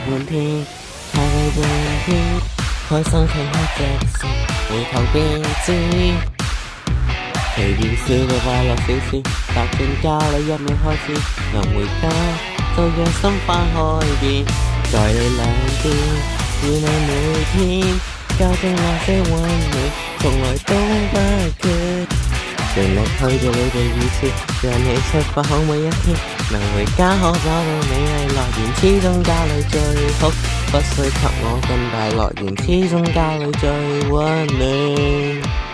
半天，下個半天，開心傾一隻事，回頭便知。隨便笑個快樂小事，踏進家裏一秒開始，能回家就讓心翻開邊，在你兩邊，與你每天交織那些溫暖，從來都不缺。全力去做你嘅意思，讓你出發好每一天，能回家可找到美麗樂園，始終家裏最好，不需給我更大樂園，始終家裏最溫暖。